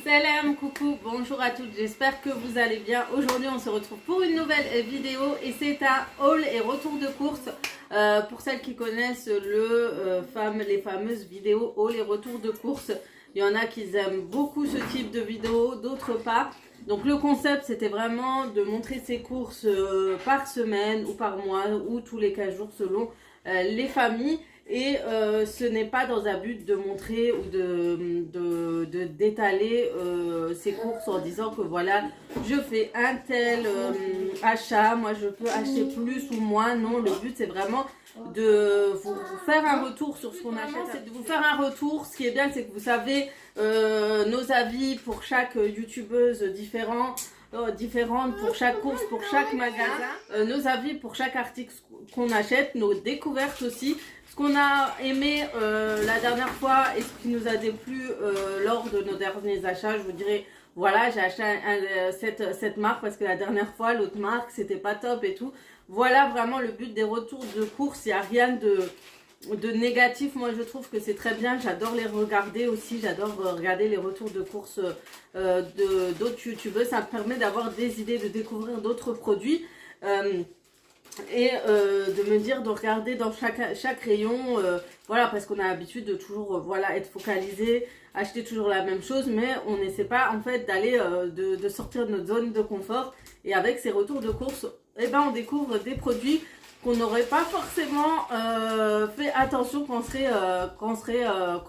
Salam, coucou, bonjour à toutes, j'espère que vous allez bien. Aujourd'hui on se retrouve pour une nouvelle vidéo et c'est un haul et retour de course. Pour celles qui connaissent les fameuses vidéos haul et retour de course, il y en a qui aiment beaucoup ce type de vidéo, d'autres pas. Donc le concept c'était vraiment de montrer ses courses par semaine ou par mois ou tous les 15 jours selon les familles. Et ce n'est pas dans un but de montrer ou d'étaler ses courses en disant que voilà, je fais un tel achat, moi je peux acheter plus ou moins. Non, le but c'est vraiment de vous faire un retour sur ce qu'on achète, c'est de vous faire un retour. Ce qui est bien, c'est que vous savez nos avis pour chaque youtubeuse différente pour chaque course, pour chaque magasin, nos avis pour chaque article qu'on achète, nos découvertes aussi, ce qu'on a aimé la dernière fois et ce qui nous a déplu lors de nos derniers achats. Je vous dirais, voilà, j'ai acheté cette marque parce que la dernière fois, l'autre marque, c'était pas top et tout. Voilà vraiment le but des retours de course. Il n'y a rien de négatif. Moi je trouve que c'est très bien, j'adore les regarder aussi, j'adore regarder les retours de course d'autres youtubeurs. Ça me permet d'avoir des idées, de découvrir d'autres produits et de me dire de regarder dans chaque rayon, voilà, parce qu'on a l'habitude de toujours voilà, être focalisé, acheter toujours la même chose, mais on n'essaie pas en fait d'aller de sortir de notre zone de confort. Et avec ces retours de course, eh ben, on découvre des produits qu'on n'aurait pas forcément fait attention quand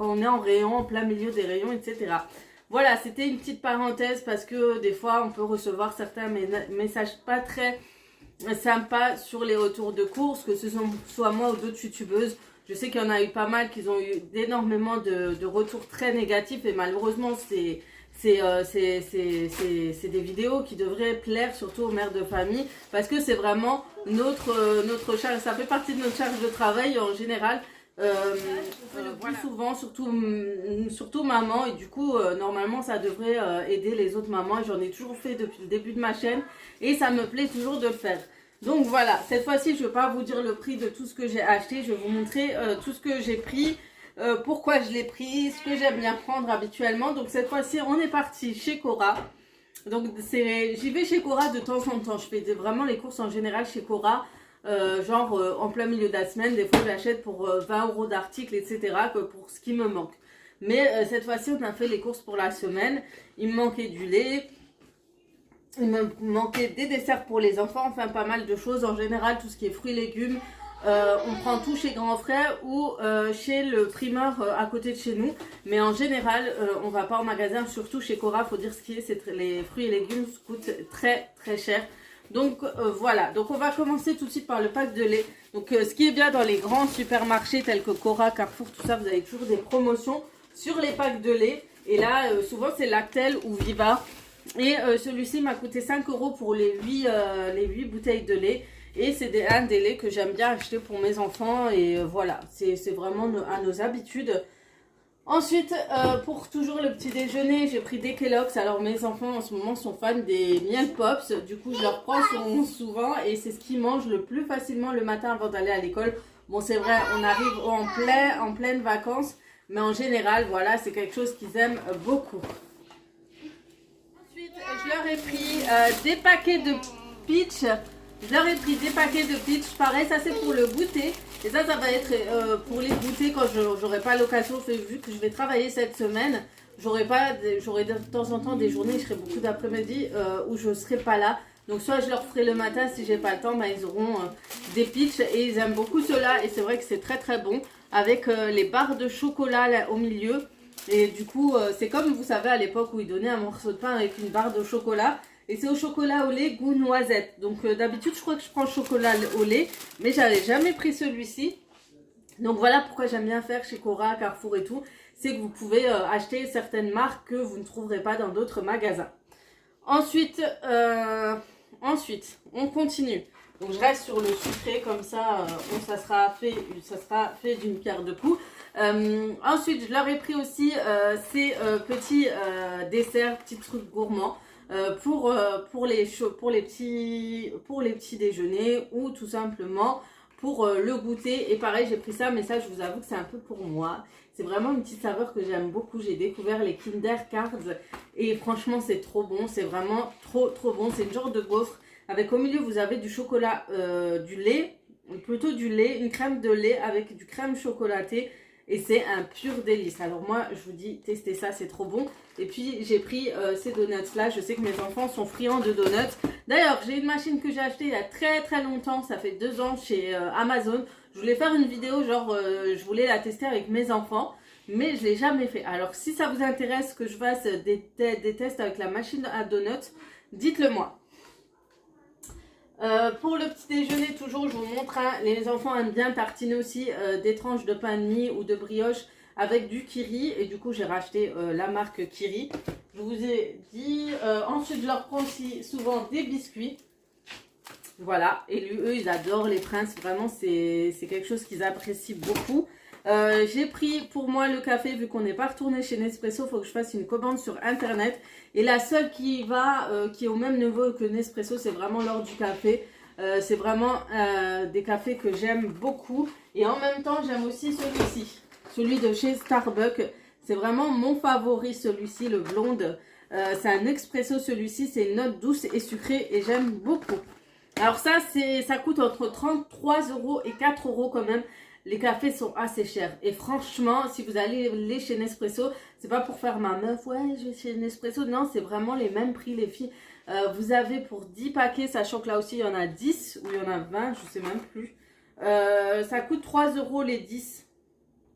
on est en rayon, en plein milieu des rayons, etc. Voilà, c'était une petite parenthèse parce que des fois on peut recevoir certains messages pas très sympas sur les retours de course, que ce soit moi ou d'autres youtubeuses. Je sais qu'il y en a eu pas mal qui ont eu énormément de retours très négatifs et malheureusement c'est des vidéos qui devraient plaire surtout aux mères de famille parce que c'est vraiment notre charge, ça fait partie de notre charge de travail en général, plus souvent, surtout maman, et du coup normalement ça devrait aider les autres mamans. J'en ai toujours fait depuis le début de ma chaîne et ça me plaît toujours de le faire. Donc voilà, cette fois-ci je ne vais pas vous dire le prix de tout ce que j'ai acheté, je vais vous montrer tout ce que j'ai pris. Pourquoi je l'ai pris, ce que j'aime bien prendre habituellement. Donc cette fois-ci on est parti chez Cora. Donc j'y vais chez Cora de temps en temps. Je fais vraiment les courses en général chez Cora, en plein milieu de la semaine. Des fois j'achète pour 20 € d'articles, etc. que pour ce qui me manque. Mais cette fois-ci on a fait les courses pour la semaine. Il me manquait du lait, il me manquait des desserts pour les enfants, enfin pas mal de choses. En général tout ce qui est fruits et légumes, on prend tout chez Grand Frère ou chez le primeur à côté de chez nous. Mais en général, on va pas en magasin, surtout chez Cora, faut dire ce qui est, les fruits et légumes coûtent très très cher. Donc voilà, donc on va commencer tout de suite par le pack de lait. Donc ce qui est bien dans les grands supermarchés tels que Cora, Carrefour, tout ça, vous avez toujours des promotions sur les packs de lait. Et là, souvent c'est Lactel ou Viva. Et celui-ci m'a coûté 5 € pour les 8 bouteilles de lait. Et c'est un des laits que j'aime bien acheter pour mes enfants. Et voilà, c'est vraiment à nos habitudes. Ensuite, pour toujours le petit déjeuner, j'ai pris des Kellogg's. Alors mes enfants en ce moment sont fans des Miel Pops. Du coup, je leur prends souvent. Et c'est ce qu'ils mangent le plus facilement le matin avant d'aller à l'école. Bon, c'est vrai, on arrive en pleine vacances. Mais en général, voilà, c'est quelque chose qu'ils aiment beaucoup. Ensuite, je leur ai pris des paquets de peach. Je leur ai pris des paquets de peach. Pareil, ça c'est pour le goûter. Et ça va être pour les goûter quand j'aurai pas l'occasion. Vu que je vais travailler cette semaine, j'aurai de temps en temps des journées, je serai beaucoup d'après-midi où je serai pas là. Donc soit je leur ferai le matin, si j'ai pas le temps, bah, ils auront des peach. Et ils aiment beaucoup cela. Et c'est vrai que c'est très très bon. Avec les barres de chocolat là, au milieu. Et du coup, c'est comme vous savez à l'époque où ils donnaient un morceau de pain avec une barre de chocolat. Et c'est au chocolat au lait goût noisette. Donc d'habitude je crois que je prends chocolat au lait. Mais j'avais jamais pris celui-ci. Donc voilà pourquoi j'aime bien faire chez Cora, Carrefour et tout. C'est que vous pouvez acheter certaines marques que vous ne trouverez pas dans d'autres magasins. Ensuite, on continue. Donc je reste sur le sucré comme ça, ça sera fait d'une pierre deux coups. Ensuite je leur ai pris aussi ces petits desserts, petits trucs gourmands. Pour les petits déjeuners ou tout simplement pour le goûter. Et pareil, j'ai pris ça, mais ça je vous avoue que c'est un peu pour moi. C'est vraiment une petite saveur que j'aime beaucoup. J'ai découvert les Kinder Cards Et franchement, c'est trop bon. C'est vraiment trop bon. C'est une genre de gaufre. Avec au milieu, vous avez du chocolat, du lait. Plutôt du lait, une crème de lait avec du crème chocolatée. Et c'est un pur délice. Alors moi, je vous dis, testez ça, c'est trop bon. Et puis, j'ai pris ces donuts-là. Je sais que mes enfants sont friands de donuts. D'ailleurs, j'ai une machine que j'ai achetée il y a très longtemps. Ça fait 2 ans chez Amazon. Je voulais faire une vidéo, genre, je voulais la tester avec mes enfants. Mais je ne l'ai jamais fait. Alors, si ça vous intéresse que je fasse des tests avec la machine à donuts, dites-le moi. Pour le petit déjeuner, toujours, je vous montre, hein, les enfants aiment bien tartiner aussi des tranches de pain de mie ou de brioche avec du Kiri. Et du coup, j'ai racheté la marque Kiri. Je vous ai dit, ensuite, je leur prends aussi souvent des biscuits. Voilà, et eux, ils adorent les Princes. Vraiment, c'est quelque chose qu'ils apprécient beaucoup. J'ai pris pour moi le café, vu qu'on n'est pas retourné chez Nespresso, il faut que je fasse une commande sur internet. Et la seule qui est au même niveau que Nespresso, c'est vraiment l'Or du café. C'est vraiment des cafés que j'aime beaucoup. Et en même temps, j'aime aussi celui-ci, celui de chez Starbucks. C'est vraiment mon favori, celui-ci, le blonde. C'est un expresso, celui-ci, c'est une note douce et sucrée et j'aime beaucoup. Alors ça coûte entre 33 € et 4 € quand même. Les cafés sont assez chers. Et franchement, si vous allez chez Nespresso, c'est pas pour faire ma meuf, ouais, je vais chez Nespresso. Non, c'est vraiment les mêmes prix, les filles. Vous avez pour 10 paquets, sachant que là aussi, il y en a 10 ou il y en a 20, je sais même plus. Ça coûte 3 € les 10.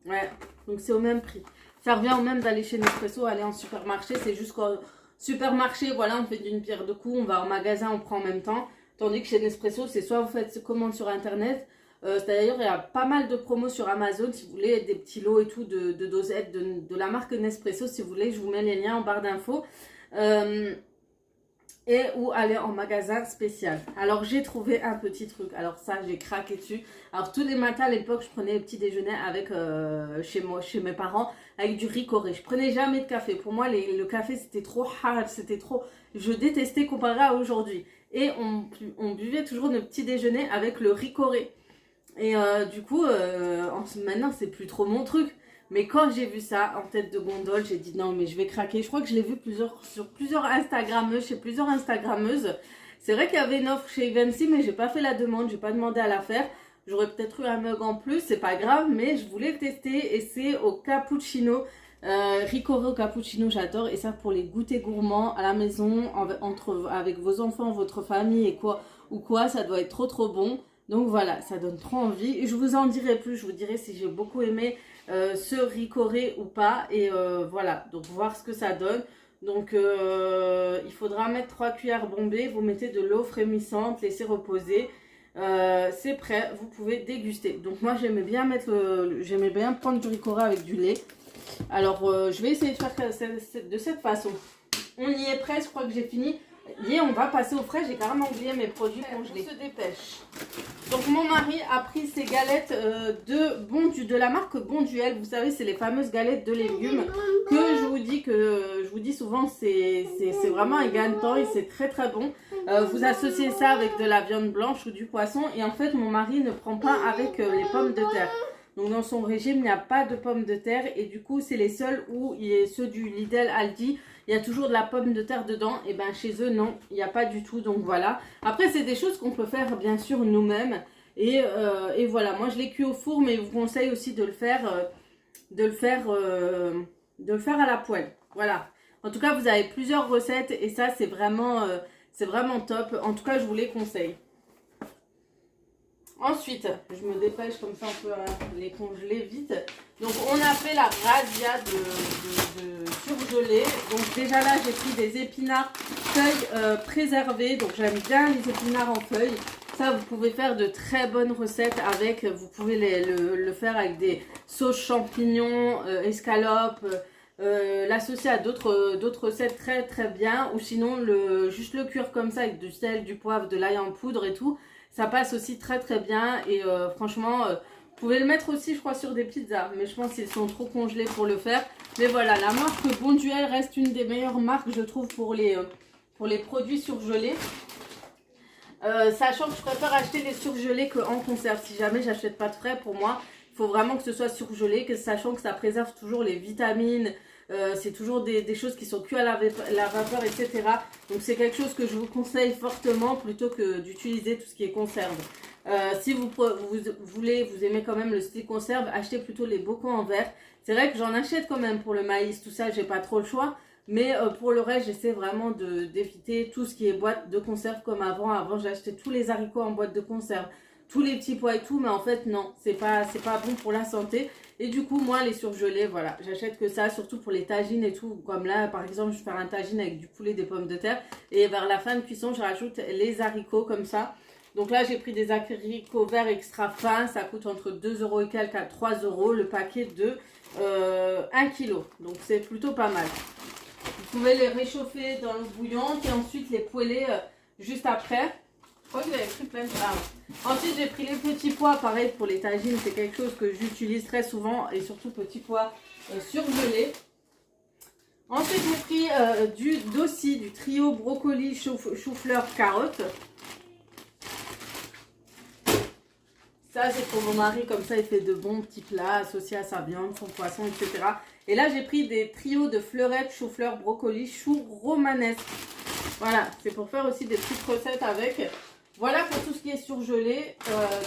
Ouais, donc c'est au même prix. Ça revient au même d'aller chez Nespresso, aller en supermarché. C'est juste qu'au supermarché, voilà, on fait d'une pierre deux coups. On va en magasin, on prend en même temps. Tandis que chez Nespresso, c'est soit vous faites commande sur internet. D'ailleurs, il y a pas mal de promos sur Amazon. Si vous voulez des petits lots et tout de dosettes de la marque Nespresso, si vous voulez, je vous mets les liens en barre d'infos. Et ou aller en magasin spécial. Alors, j'ai trouvé un petit truc. Alors ça, j'ai craqué dessus. Alors, tous les matins, à l'époque, je prenais le petit déjeuner avec chez mes parents, avec du ricoré. Je prenais jamais de café. Pour moi, le café, c'était trop hard, c'était trop... Je détestais comparé à aujourd'hui. Et on buvait toujours nos petits déjeuners avec le ricoré. Et du coup, maintenant, c'est plus trop mon truc. Mais quand j'ai vu ça en tête de gondole, j'ai dit non, mais je vais craquer. Je crois que je l'ai vu sur plusieurs Instagrammeuses, chez plusieurs Instagrammeuses. C'est vrai qu'il y avait une offre chez Evency, mais j'ai pas fait la demande, j'ai pas demandé à la faire. J'aurais peut-être eu un mug en plus, c'est pas grave, mais je voulais le tester et c'est au cappuccino. Ricoré au cappuccino, j'adore. Et ça pour les goûters gourmands à la maison, avec vos enfants, votre famille et quoi, ça doit être trop bon. Donc voilà, ça donne trop envie. Et je vous en dirai plus, je vous dirai si j'ai beaucoup aimé ce ricoré ou pas. Et voilà, donc voir ce que ça donne. Donc il faudra mettre 3 cuillères bombées. Vous mettez de l'eau frémissante, laissez reposer. C'est prêt, vous pouvez déguster. Donc moi j'aimais bien prendre du ricoré avec du lait. Alors je vais essayer de faire de cette façon. On y est presque, je crois que j'ai fini. Et on va passer au frais, j'ai carrément oublié mes produits congelés. On se dépêche. Donc mon mari a pris ces galettes de la marque Bonduelle. Vous savez, c'est les fameuses galettes de légumes que je vous dis souvent, c'est vraiment un gain de temps et c'est très bon. Vous associez ça avec de la viande blanche ou du poisson et en fait mon mari ne prend pas avec les pommes de terre. Donc dans son régime, il n'y a pas de pommes de terre et du coup, c'est les seuls où il y a ceux du Lidl, Aldi, il y a toujours de la pomme de terre dedans. Et ben chez eux, non, il n'y a pas du tout. Donc voilà. Après, c'est des choses qu'on peut faire bien sûr nous-mêmes. Et voilà, moi je l'ai cuit au four, mais je vous conseille aussi de le faire à la poêle. Voilà. En tout cas, vous avez plusieurs recettes et ça, c'est vraiment top. En tout cas, je vous les conseille. Ensuite, je me dépêche comme ça on peut les congeler vite. Donc on a fait la razzia de surgelés. Donc déjà là j'ai pris des épinards feuilles préservées. Donc j'aime bien les épinards en feuilles. Ça vous pouvez faire de très bonnes recettes avec. Vous pouvez le faire avec des sauces champignons, escalopes. L'associer à d'autres recettes très bien. Ou sinon juste le cuire comme ça avec du sel, du poivre, de l'ail en poudre et tout. Ça passe aussi très bien et franchement, vous pouvez le mettre aussi je crois sur des pizzas. Mais je pense qu'ils sont trop congelés pour le faire. Mais voilà, la marque Bonduelle reste une des meilleures marques je trouve pour les produits surgelés. Sachant que je préfère acheter les surgelés qu'en conserve. Si jamais j'achète pas de frais, pour moi, il faut vraiment que ce soit surgelé. Sachant que ça préserve toujours les vitamines, c'est toujours des choses qui sont cuites à la vapeur, etc. Donc c'est quelque chose que je vous conseille fortement plutôt que d'utiliser tout ce qui est conserve. Si vous aimez quand même le style conserve, achetez plutôt les bocaux en verre. C'est vrai que j'en achète quand même pour le maïs, tout ça, j'ai pas trop le choix. Mais pour le reste, j'essaie vraiment d'éviter tout ce qui est boîte de conserve comme avant. Avant, j'achetais tous les haricots en boîte de conserve, tous les petits pois et tout. Mais en fait, non, c'est pas bon pour la santé. Et du coup, moi, les surgelés, voilà, j'achète que ça, surtout pour les tagines et tout. Comme là, par exemple, je vais faire un tagine avec du poulet, des pommes de terre. Et vers la fin de cuisson, je rajoute les haricots comme ça. Donc là, j'ai pris des haricots verts extra fins. Ça coûte entre 2 € et quelques à 3 € le paquet de 1 kg. Donc c'est plutôt pas mal. Vous pouvez les réchauffer dans l'eau bouillante et ensuite les poêler juste après. Je crois que j'avais pris plein de ça. Ensuite, j'ai pris les petits pois. Pareil pour les tagines, c'est quelque chose que j'utilise très souvent. Et surtout petits pois surgelés. Ensuite, j'ai pris du trio brocoli, chou-fleur, carotte. Ça, c'est pour mon mari, comme ça, il fait de bons petits plats associés à sa viande, son poisson, etc. Et là, j'ai pris des trios de fleurettes, chou-fleur, brocoli, chou romanesque. Voilà, c'est pour faire aussi des petites recettes avec. Voilà pour tout ce qui est surgelé.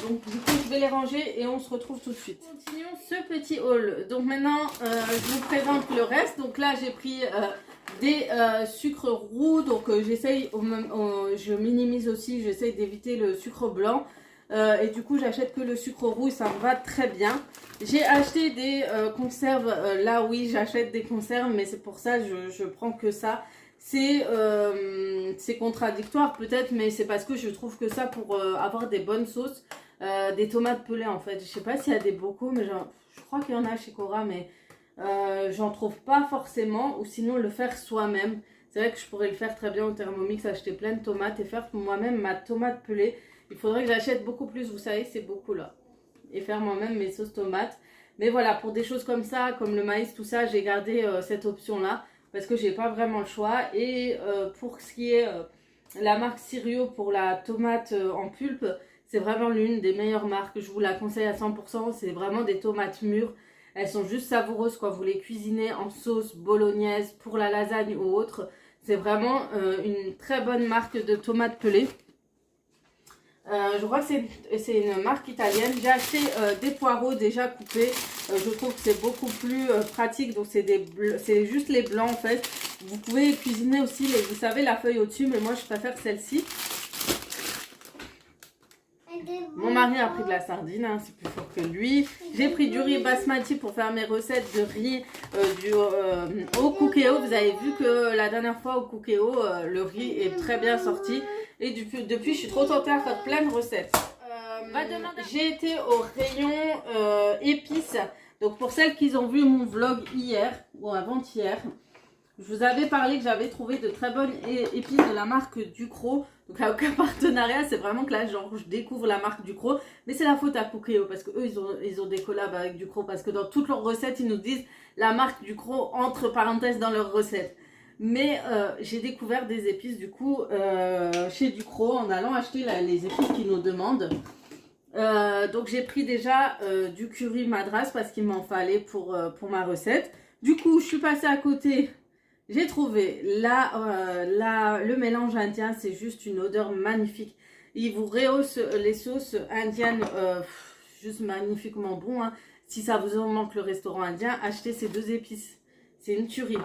Donc, du coup, je vais les ranger et on se retrouve tout de suite. Continuons ce petit haul. Donc, maintenant, je vous présente le reste. Donc là, j'ai pris des sucres roux. Donc, j'essaye, je minimise aussi, j'essaye d'éviter le sucre blanc. Et du coup j'achète que le sucre roux, ça me va très bien. J'ai acheté des conserves, là oui j'achète des conserves, mais c'est pour ça je prends que ça. C'est contradictoire peut-être, mais c'est parce que je trouve que ça pour avoir des bonnes sauces, des tomates pelées en fait. Je sais pas s'il y a des bocaux, mais je crois qu'il y en a chez Cora, mais j'en trouve pas forcément, ou sinon le faire soi-même. C'est vrai que je pourrais le faire très bien au Thermomix, acheter plein de tomates et faire moi-même ma tomate pelée. Il faudrait que j'achète beaucoup plus, vous savez, c'est beaucoup là. Et faire moi-même mes sauces tomates. Mais voilà, pour des choses comme ça, comme le maïs, tout ça, j'ai gardé cette option-là. Parce que j'ai pas vraiment le choix. Et pour ce qui est la marque Sirio pour la tomate en pulpe, c'est vraiment l'une des meilleures marques. Je vous la conseille à 100%. C'est vraiment des tomates mûres. Elles sont juste savoureuses quand vous les cuisinez en sauce bolognaise pour la lasagne ou autre. C'est vraiment une très bonne marque de tomates pelées. Je crois que c'est une marque italienne. J'ai acheté des poireaux déjà coupés. Je trouve que c'est beaucoup plus pratique. Donc c'est juste les blancs en fait. Vous pouvez cuisiner aussi, vous savez, la feuille au-dessus. Mais moi je préfère celle-ci. Mon mari a pris de la sardine, hein, c'est plus fort que lui. J'ai pris du riz basmati pour faire mes recettes de riz au cookéo. Vous avez vu que la dernière fois au cookéo, le riz est très bien sorti. Et depuis, je suis trop tentée à faire plein de recettes. J'ai été au rayon épices. Donc pour celles qui ont vu mon vlog hier ou avant-hier, je vous avais parlé que j'avais trouvé de très bonnes épices de la marque Ducros. Donc il n'y a aucun partenariat, c'est vraiment que là genre je découvre la marque Ducros. Mais c'est la faute à Cookéo parce qu'eux ils ont des collabs avec Ducros. Parce que dans toutes leurs recettes ils nous disent la marque Ducros entre parenthèses dans leurs recettes. Mais j'ai découvert des épices du coup chez Ducros en allant acheter les épices qu'ils nous demandent. Donc j'ai pris déjà du curry madras parce qu'il m'en fallait pour ma recette. Du coup je suis passée à côté. J'ai trouvé le mélange indien, c'est juste une odeur magnifique. Il vous rehausse les sauces indiennes, juste magnifiquement bon. Hein. Si ça vous en manque le restaurant indien, achetez ces deux épices. C'est une tuerie.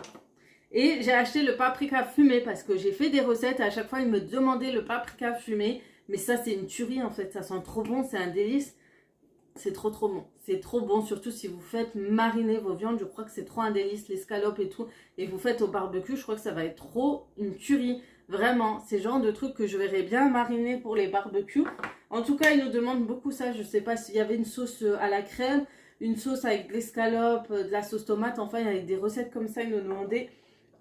Et j'ai acheté le paprika fumé parce que j'ai fait des recettes. À chaque fois, ils me demandaient le paprika fumé. Mais ça, c'est une tuerie en fait. Ça sent trop bon, c'est un délice. C'est trop bon. C'est trop bon, surtout si vous faites mariner vos viandes. Je crois que c'est trop un délice, l'escalope et tout. Et vous faites au barbecue, je crois que ça va être trop une tuerie. Vraiment, c'est le genre de truc que je verrais bien mariner pour les barbecues. En tout cas, ils nous demandent beaucoup ça. Je sais pas s'il y avait une sauce à la crème, une sauce avec de l'escalope, de la sauce tomate. Enfin, il y avait des recettes comme ça. Ils nous demandaient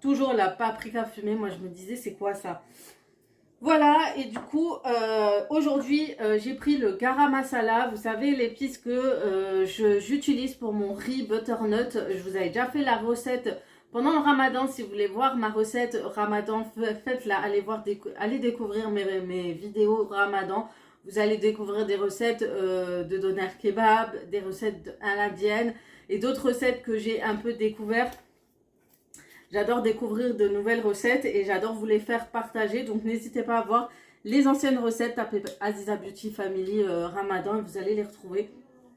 toujours la paprika fumée. Moi, je me disais, c'est quoi ça ? Voilà, et du coup, aujourd'hui, j'ai pris le garam masala. Vous savez, l'épice que j'utilise pour mon riz butternut. Je vous avais déjà fait la recette pendant le ramadan. Si vous voulez voir ma recette ramadan, faites-la. Allez découvrir mes vidéos ramadan. Vous allez découvrir des recettes de doner kebab, des recettes à l'indienne et d'autres recettes que j'ai un peu découvertes. J'adore découvrir de nouvelles recettes et j'adore vous les faire partager. Donc n'hésitez pas à voir les anciennes recettes, tapez Aziza Beauty Family Ramadan et vous allez les retrouver.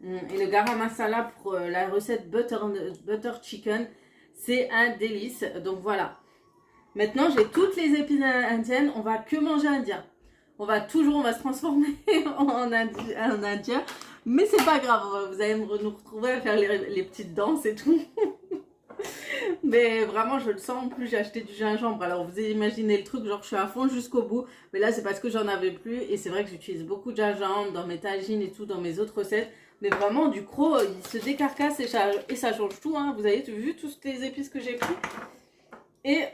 Et le garam masala pour la recette butter chicken, c'est un délice. Donc voilà. Maintenant, j'ai toutes les épices indiennes. On va que manger indien. On va se transformer en indien. Mais c'est pas grave. Vous allez nous retrouver à faire les petites danses et tout. Mais vraiment, je le sens. En plus, j'ai acheté du gingembre. Alors, vous imaginez le truc, genre, je suis à fond jusqu'au bout. Mais là, c'est parce que j'en avais plus. Et c'est vrai que j'utilise beaucoup de gingembre dans mes tagines et tout, dans mes autres recettes. Mais vraiment, du croc, il se décarcasse et ça change tout. Hein. Vous avez vu toutes les épices que j'ai pris. Et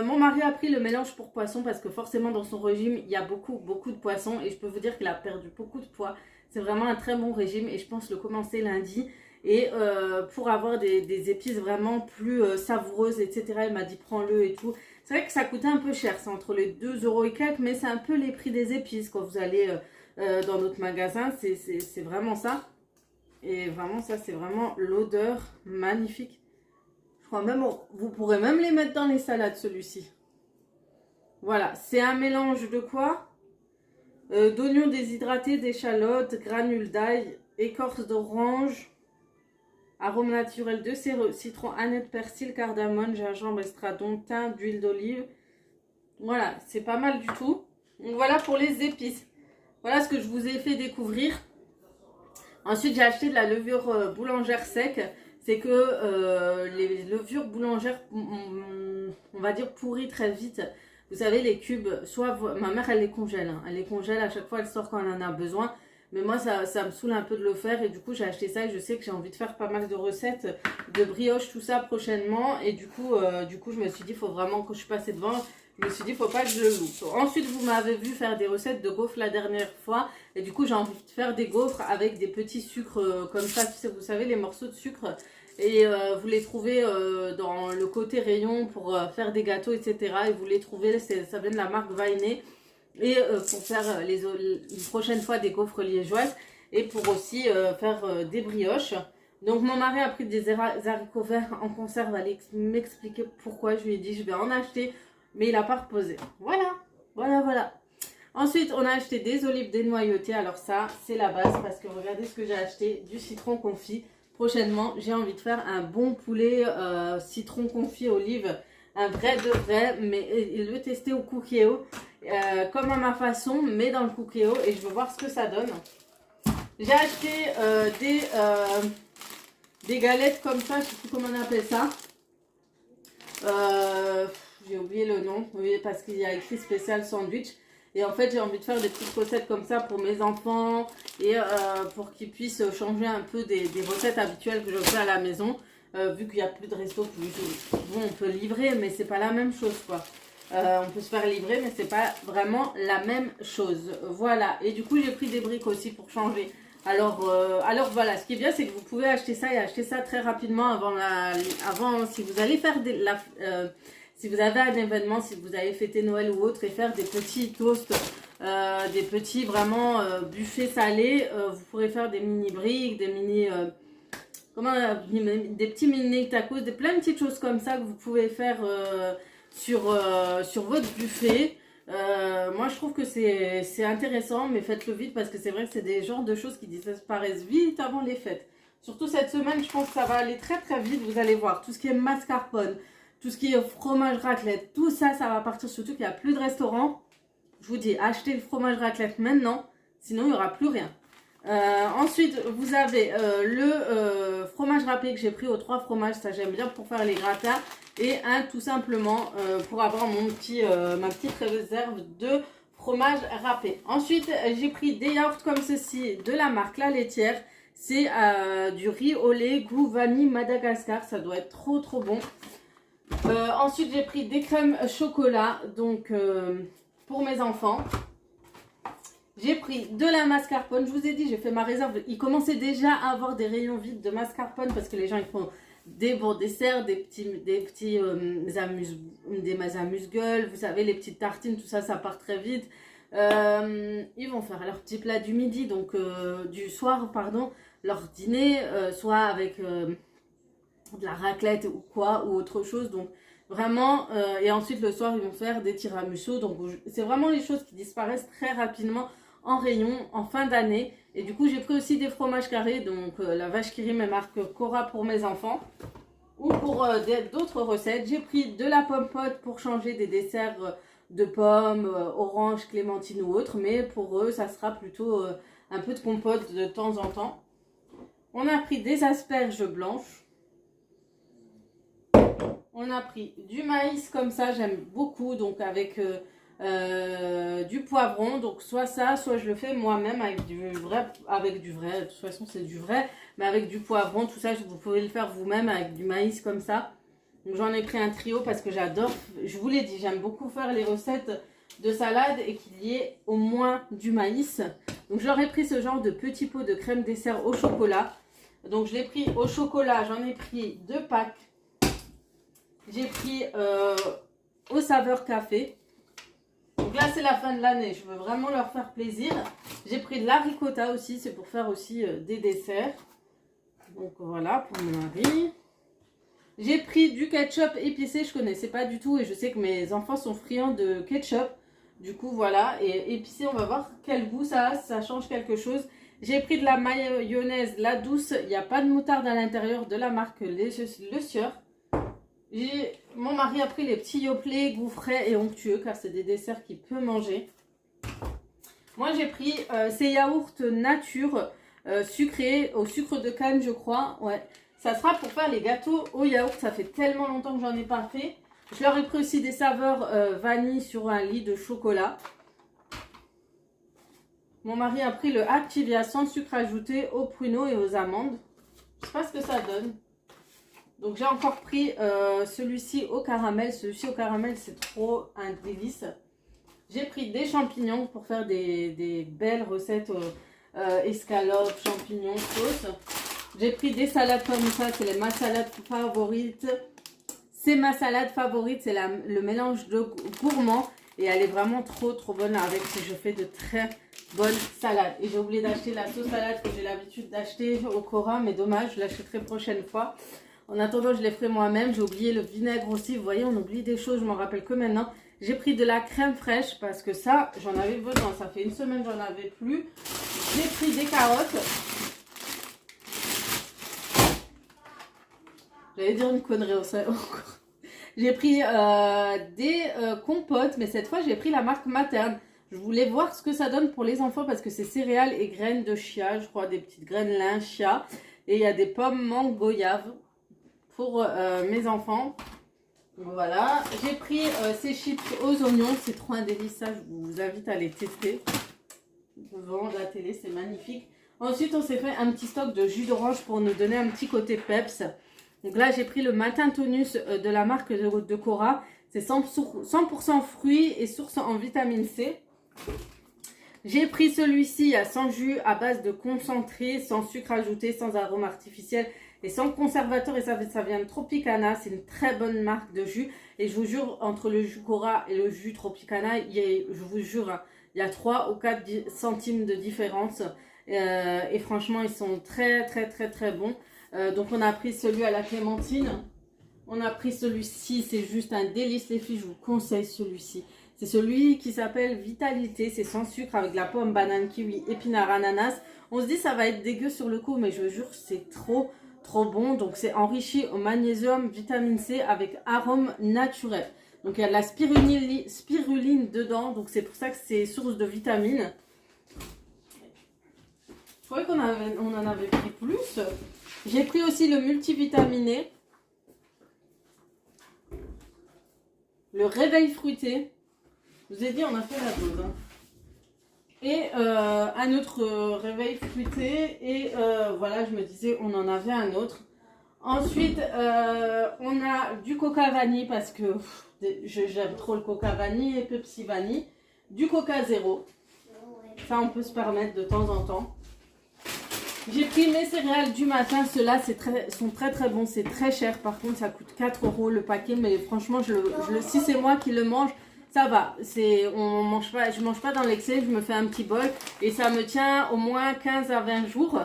mon mari a pris le mélange pour poisson parce que forcément, dans son régime, il y a beaucoup de poissons. Et je peux vous dire qu'il a perdu beaucoup de poids. C'est vraiment un très bon régime et je pense le commencer lundi. Et pour avoir des épices vraiment plus savoureuses, etc. Il m'a dit prends-le et tout. C'est vrai que ça coûtait un peu cher, c'est entre les 2 € et quelques, mais c'est un peu les prix des épices quand vous allez dans notre magasin. C'est vraiment ça. Et vraiment ça, c'est vraiment l'odeur magnifique. Je crois même, vous pourrez même les mettre dans les salades celui-ci. Voilà, c'est un mélange de quoi? D'oignons déshydratés, d'échalotes, granules d'ail, écorce d'orange, arôme naturel de citron, aneth, persil, cardamome, gingembre, estragon, thym, d'huile d'olive. Voilà, c'est pas mal du tout. Donc voilà pour les épices. Voilà ce que je vous ai fait découvrir. Ensuite, j'ai acheté de la levure boulangère sec. C'est que les levures boulangères, on va dire, pourrissent très vite. Vous savez, les cubes, soit ma mère, elle les congèle. Hein. Elle les congèle à chaque fois, elle sort quand elle en a besoin. Mais moi, ça me saoule un peu de le faire. Et du coup, j'ai acheté ça et je sais que j'ai envie de faire pas mal de recettes, de brioche, tout ça prochainement. Et du coup, je me suis dit, il faut vraiment, quand je suis passée devant, je me suis dit, il ne faut pas que je le loupe. Ensuite, vous m'avez vu faire des recettes de gaufres la dernière fois. Et du coup, j'ai envie de faire des gaufres avec des petits sucres comme ça. Vous savez, les morceaux de sucre. Et vous les trouvez dans le côté rayon pour faire des gâteaux, etc. Et vous les trouvez, ça vient de la marque Vainé. Et pour faire une prochaine fois des gaufres liégeoises. Et pour aussi faire des brioches. Donc mon mari a pris des haricots verts en conserve. Allez m'expliquer pourquoi. Je lui ai dit je vais en acheter. Mais il n'a pas reposé. Voilà. Ensuite on a acheté des olives dénoyautées. Alors ça c'est la base parce que regardez ce que j'ai acheté. Du citron confit. Prochainement j'ai envie de faire un bon poulet citron confit olive. Un vrai de vrai, mais le tester au cookéo, comme à ma façon, mais dans le cookéo, et je veux voir ce que ça donne. J'ai acheté des galettes comme ça, je sais plus comment on appelle ça. J'ai oublié le nom, oui, parce qu'il y a écrit spécial sandwich. Et en fait, j'ai envie de faire des petites recettes comme ça pour mes enfants et pour qu'ils puissent changer un peu des recettes habituelles que je fais à la maison. Vu qu'il n'y a plus de resto, bon, on peut livrer, mais c'est pas la même chose, quoi. On peut se faire livrer, mais c'est pas vraiment la même chose. Voilà. Et du coup, j'ai pris des briques aussi pour changer. Alors voilà. Ce qui est bien, c'est que vous pouvez acheter ça et acheter ça très rapidement avant si vous allez faire si vous avez un événement, si vous avez fêté Noël ou autre, et faire des petits toasts, des petits vraiment buffets salés, vous pourrez faire des mini briques, des mini des petits mini tacos, plein de petites choses comme ça que vous pouvez faire sur votre buffet. Moi je trouve que c'est intéressant, mais faites-le vite parce que c'est vrai que c'est des genres de choses qui disparaissent vite avant les fêtes. Surtout cette semaine, je pense que ça va aller très vite, vous allez voir. Tout ce qui est mascarpone, tout ce qui est fromage raclette, tout ça, ça va partir, surtout qu'il n'y a plus de restaurant. Je vous dis, achetez le fromage raclette maintenant, sinon il n'y aura plus rien. Ensuite, vous avez le fromage râpé que j'ai pris aux 3 fromages, ça j'aime bien pour faire les gratins. Et un tout simplement pour avoir ma petite réserve de fromage râpé. Ensuite, j'ai pris des yaourts comme ceci de la marque La Laitière. C'est du riz au lait goût vanille Madagascar, ça doit être trop bon. Ensuite, j'ai pris des crèmes chocolat, donc pour mes enfants. J'ai pris de la mascarpone, je vous ai dit, j'ai fait ma réserve. Il commençait déjà à avoir des rayons vides de mascarpone parce que les gens ils font des bons desserts, des amuse-gueules, vous savez, les petites tartines, tout ça, ça part très vite. Ils vont faire leur petit plat du midi, donc du soir, pardon, leur dîner, soit avec de la raclette ou quoi, ou autre chose. Donc Vraiment, et ensuite le soir ils vont faire des tiramisu. Donc c'est vraiment les choses qui disparaissent très rapidement en rayon en fin d'année. Et du coup j'ai pris aussi des fromages carrés, donc la vache qui rit et marque Cora pour mes enfants. Ou pour d'autres recettes, j'ai pris de la pomme pote pour changer des desserts de pommes, orange, clémentine ou autre. Mais pour eux ça sera plutôt un peu de compote de temps en temps. On a pris des asperges blanches. On a pris du maïs comme ça, j'aime beaucoup, donc avec du poivron. Donc soit ça, soit je le fais moi-même avec du vrai, de toute façon c'est du vrai, mais avec du poivron, tout ça, vous pouvez le faire vous-même avec du maïs comme ça. Donc j'en ai pris un trio parce que j'adore, je vous l'ai dit, j'aime beaucoup faire les recettes de salade et qu'il y ait au moins du maïs. Donc j'aurais pris ce genre de petit pot de crème dessert au chocolat. Donc je l'ai pris au chocolat, j'en ai pris 2 packs. J'ai pris aux saveurs café. Donc là c'est la fin de l'année, je veux vraiment leur faire plaisir. J'ai pris de la ricotta aussi, c'est pour faire aussi des desserts. Donc voilà pour mon mari. J'ai pris du ketchup épicé, je connaissais pas du tout et je sais que mes enfants sont friands de ketchup. Du coup voilà, et épicé, on va voir quel goût ça a, si ça change quelque chose. J'ai pris de la mayonnaise, la douce, il n'y a pas de moutarde à l'intérieur, de la marque Le Sieur. Mon mari a pris les petits yoplait, goût frais et onctueux car c'est des desserts qu'il peut manger. Moi j'ai pris ces yaourts nature sucrés, au sucre de canne je crois. Ouais, ça sera pour faire les gâteaux au yaourt, ça fait tellement longtemps que j'en ai pas fait. Je leur ai pris aussi des saveurs vanille sur un lit de chocolat. Mon mari a pris le Activia sans sucre ajouté aux pruneaux et aux amandes. Je sais pas ce que ça donne. Donc j'ai encore pris celui-ci au caramel. Celui-ci au caramel c'est trop un délice. J'ai pris des champignons pour faire des belles recettes escalopes, champignons, sauce. J'ai pris des salades comme ça, c'est ma salade favorite. C'est ma salade favorite, c'est le mélange de gourmand. Et elle est vraiment trop bonne avec si je fais de très bonnes salades. Et j'ai oublié d'acheter la sauce salade que j'ai l'habitude d'acheter au Cora, mais dommage, je l'achèterai prochaine fois. En attendant, je les ferai moi-même. J'ai oublié le vinaigre aussi. Vous voyez, on oublie des choses. Je m'en rappelle que maintenant. J'ai pris de la crème fraîche parce que ça, j'en avais besoin. Ça fait une semaine que j'en avais plus. J'ai pris des carottes. J'allais dire une connerie aussi. J'ai pris des compotes. Mais cette fois, j'ai pris la marque Materne. Je voulais voir ce que ça donne pour les enfants parce que c'est céréales et graines de chia. Je crois des petites graines lin chia. Et il y a des pommes mangue goyave pour mes enfants. Voilà, j'ai pris ces chips aux oignons, c'est trop un délice, ça je vous invite à les tester devant la télé, c'est magnifique. Ensuite on s'est fait un petit stock de jus d'orange pour nous donner un petit côté peps. Donc là j'ai pris le matin tonus de la marque de Cora, c'est 100% fruits et source en vitamine C. J'ai pris celui-ci sans jus à base de concentré, sans sucre ajouté, sans arôme artificiel et sans conservateur. Et ça vient de Tropicana. C'est une très bonne marque de jus. Et je vous jure, entre le jus Cora et le jus Tropicana, je vous jure, il y a 3 ou 4 centimes de différence. Et franchement, ils sont très bons. Donc on a pris celui à la clémentine. On a pris celui-ci. C'est juste un délice les filles. Je vous conseille celui-ci. C'est celui qui s'appelle Vitalité, c'est sans sucre avec la pomme, banane, kiwi, épinard, ananas. On se dit ça va être dégueu sur le coup, mais je vous jure c'est trop bon. Donc c'est enrichi au magnésium, vitamine C avec arôme naturel. Donc il y a de la spiruline dedans, donc c'est pour ça que c'est source de vitamines. Je croyais qu'on en avait pris plus. J'ai pris aussi le multivitaminé. Le réveil fruité. Je vous ai dit, on a fait la dose. Hein. Et un autre réveil fruité. Et voilà, je me disais, on en avait un autre. Ensuite, on a du coca vanille parce que j'aime trop le coca vanille et Pepsi vanille. Du coca zéro. Ça, on peut se permettre de temps en temps. J'ai pris mes céréales du matin. Ceux-là sont très bons. C'est très cher. Par contre, ça coûte 4 € le paquet. Mais franchement, si c'est moi qui le mange, ça va, je mange pas dans l'excès, je me fais un petit bol et ça me tient au moins 15 à 20 jours.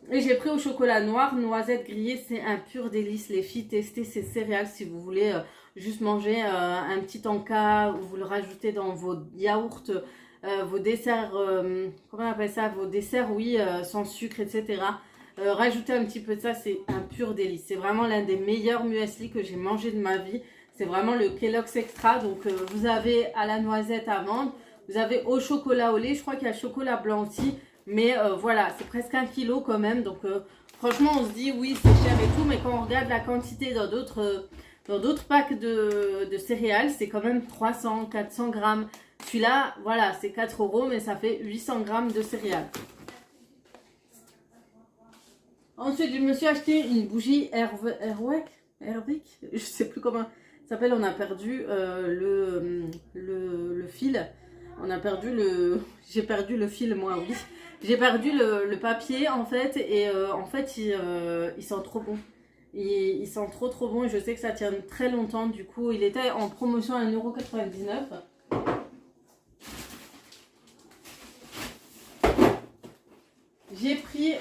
Et j'ai pris au chocolat noir, noisette grillée, c'est un pur délice les filles, testez ces céréales si vous voulez juste manger un petit encas, ou vous le rajoutez dans vos yaourts, vos desserts, comment on appelle ça, vos desserts, oui, sans sucre, etc. Rajouter un petit peu de ça, c'est un pur délice. C'est vraiment l'un des meilleurs muesli que j'ai mangé de ma vie. C'est vraiment le Kellogg's Extra. Donc vous avez à la noisette à vendre, vous avez au chocolat au lait, je crois qu'il y a chocolat blanc aussi. Mais voilà, c'est presque 1 kg quand même. Donc franchement, on se dit oui, c'est cher et tout. Mais quand on regarde la quantité dans d'autres packs de céréales, c'est quand même 300, 400 grammes. Celui-là, voilà, c'est 4 €, mais ça fait 800 grammes de céréales. Ensuite, je me suis acheté une bougie Airwick, je sais plus comment ça s'appelle. On a perdu le fil. On a perdu j'ai perdu le fil, moi, oui. J'ai perdu le papier, en fait, et en fait, il sent trop bon. Il sent trop bon, et je sais que ça tient très longtemps. Du coup, il était en promotion à 1,99 €. J'ai pris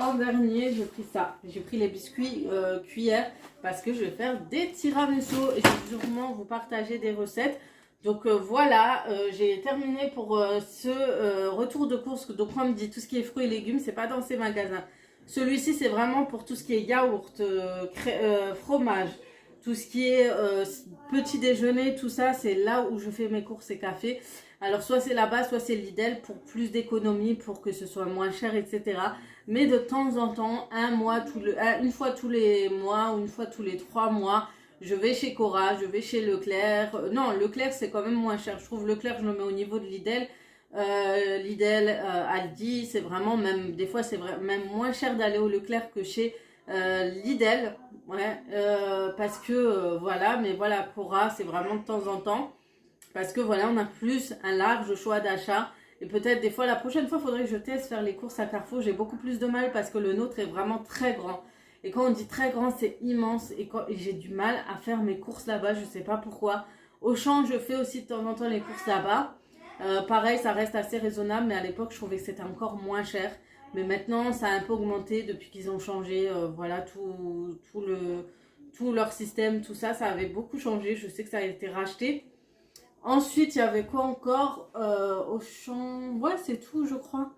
en dernier, j'ai pris ça. J'ai pris les biscuits cuillères parce que je vais faire des tiramisu et je vais sûrement vous partager des recettes. Donc voilà, j'ai terminé pour ce retour de course. Donc on me dit tout ce qui est fruits et légumes, c'est pas dans ces magasins. Celui-ci, c'est vraiment pour tout ce qui est yaourt, fromage, tout ce qui est petit déjeuner, tout ça, c'est là où je fais mes courses et café. Alors soit c'est là-bas, soit c'est Lidl pour plus d'économie, pour que ce soit moins cher, etc. Mais de temps en temps, une fois tous les mois ou une fois tous les 3 mois, je vais chez Cora, je vais chez Leclerc. Non, Leclerc c'est quand même moins cher. Je trouve Leclerc, je le mets au niveau de Lidl. Aldi, c'est vraiment même, des fois c'est même moins cher d'aller au Leclerc que chez Lidl. Ouais, parce que voilà, mais voilà, Cora c'est vraiment de temps en temps. Parce que voilà, on a plus un large choix d'achat. Et peut-être des fois, la prochaine fois, il faudrait que je teste faire les courses à Carrefour. J'ai beaucoup plus de mal parce que le nôtre est vraiment très grand. Et quand on dit très grand, c'est immense. Et j'ai du mal à faire mes courses là-bas, je ne sais pas pourquoi. Auchan, je fais aussi de temps en temps les courses là-bas. Pareil, ça reste assez raisonnable. Mais à l'époque, je trouvais que c'était encore moins cher. Mais maintenant, ça a un peu augmenté depuis qu'ils ont changé. Voilà, tout leur système, tout ça, ça avait beaucoup changé. Je sais que ça a été racheté. Ensuite, il y avait quoi encore Auchan, ouais, c'est tout, je crois.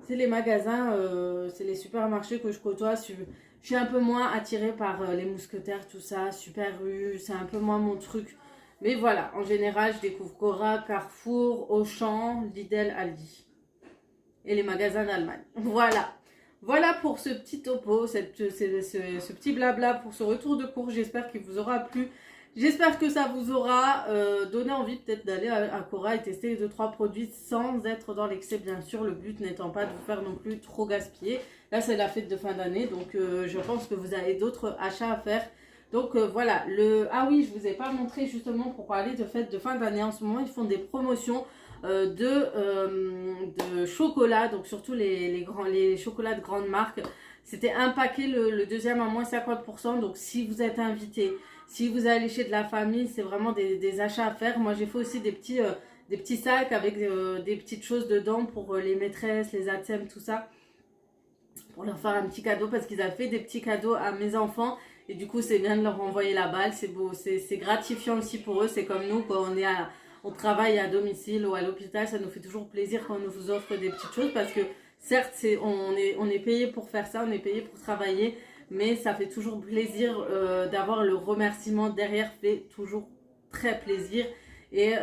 C'est les magasins, c'est les supermarchés que je côtoie. Je suis un peu moins attirée par les mousquetaires, tout ça, Super U, c'est un peu moins mon truc. Mais voilà, en général, je découvre Cora, Carrefour, Auchan, Lidl, Aldi. Et les magasins d'Allemagne. Voilà. Voilà pour ce petit topo, ce petit blabla pour ce retour de cours. J'espère qu'il vous aura plu. J'espère que ça vous aura donné envie peut-être d'aller à Cora et tester les 2-3 produits sans être dans l'excès, bien sûr. Le but n'étant pas de vous faire non plus trop gaspiller. Là, c'est la fête de fin d'année, donc je pense que vous avez d'autres achats à faire. Donc voilà, ah oui, je vous ai pas montré justement pour parler de fête de fin d'année. En ce moment, ils font des promotions de chocolat, donc surtout les chocolats de grande marque. C'était un paquet, le deuxième à moins 50%. Donc si vous êtes invité, si vous allez chez de la famille, c'est vraiment des achats à faire. Moi j'ai fait aussi des petits sacs avec des petites choses dedans pour les maîtresses, les ATSEM, tout ça. Pour leur faire un petit cadeau parce qu'ils avaient fait des petits cadeaux à mes enfants. Et du coup c'est bien de leur envoyer la balle, c'est beau, c'est gratifiant aussi pour eux. C'est comme nous quand on travaille à domicile ou à l'hôpital, ça nous fait toujours plaisir quand on nous offre des petites choses parce que certes, on est payé pour faire ça, on est payé pour travailler, mais ça fait toujours plaisir d'avoir le remerciement derrière, fait toujours très plaisir et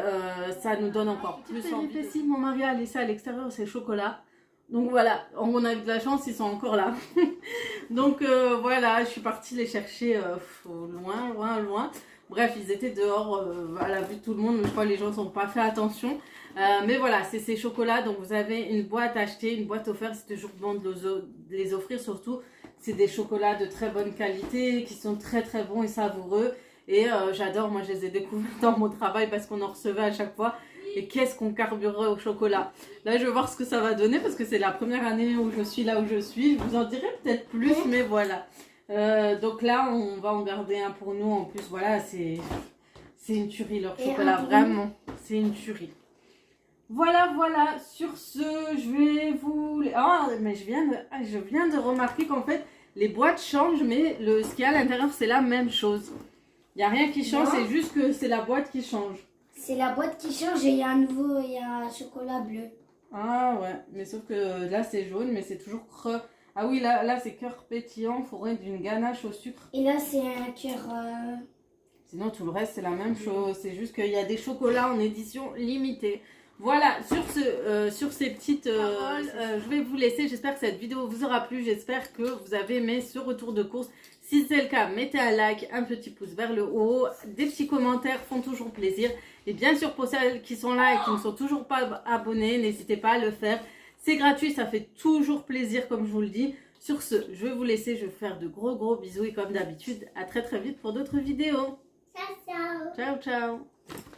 ça nous donne encore plus envie. Mon mari a laissé à l'extérieur ses chocolats, donc voilà, on a eu de la chance, ils sont encore là. Donc voilà, je suis partie les chercher loin. Bref, ils étaient dehors à la vue de tout le monde, mais je crois que les gens n'ont pas fait attention. Mais voilà, c'est ces chocolats, donc vous avez une boîte achetée, une boîte offerte, c'est toujours bon de les offrir, surtout c'est des chocolats de très bonne qualité, qui sont très très bons et savoureux. Et j'adore, moi je les ai découverts dans mon travail parce qu'on en recevait à chaque fois. Et qu'est-ce qu'on carburerait au chocolat. Là je vais voir ce que ça va donner parce que c'est la première année où je suis là où je suis. Je vous en dirai peut-être plus, mais voilà. Donc là on va en garder un pour nous. En plus voilà, c'est une tuerie leur chocolat, vraiment. C'est une tuerie. Voilà, sur ce, je vais vous... Ah, mais je viens de remarquer qu'en fait, les boîtes changent, mais ce qu'il y a à l'intérieur, c'est la même chose. Il n'y a rien qui change, Non. c'est juste que c'est la boîte qui change. C'est la boîte qui change et il y a un nouveau, il y a un chocolat bleu. Ah ouais, mais sauf que là c'est jaune, mais c'est toujours creux. Ah oui, là c'est cœur pétillant, faudrait d'une ganache au sucre. Et là, c'est un cœur... Sinon tout le reste c'est la même chose, c'est juste qu'il y a des chocolats en édition limitée. Voilà, sur ces petites paroles, je vais vous laisser. J'espère que cette vidéo vous aura plu, j'espère que vous avez aimé ce retour de course. Si c'est le cas, mettez un like, un petit pouce vers le haut, des petits commentaires font toujours plaisir. Et bien sûr pour celles qui sont là et qui ne sont toujours pas abonnées, n'hésitez pas à le faire. C'est gratuit, ça fait toujours plaisir comme je vous le dis. Sur ce, je vais vous laisser, je vais vous faire de gros bisous et comme d'habitude, à très vite pour d'autres vidéos. Ciao, ciao. Ciao, ciao.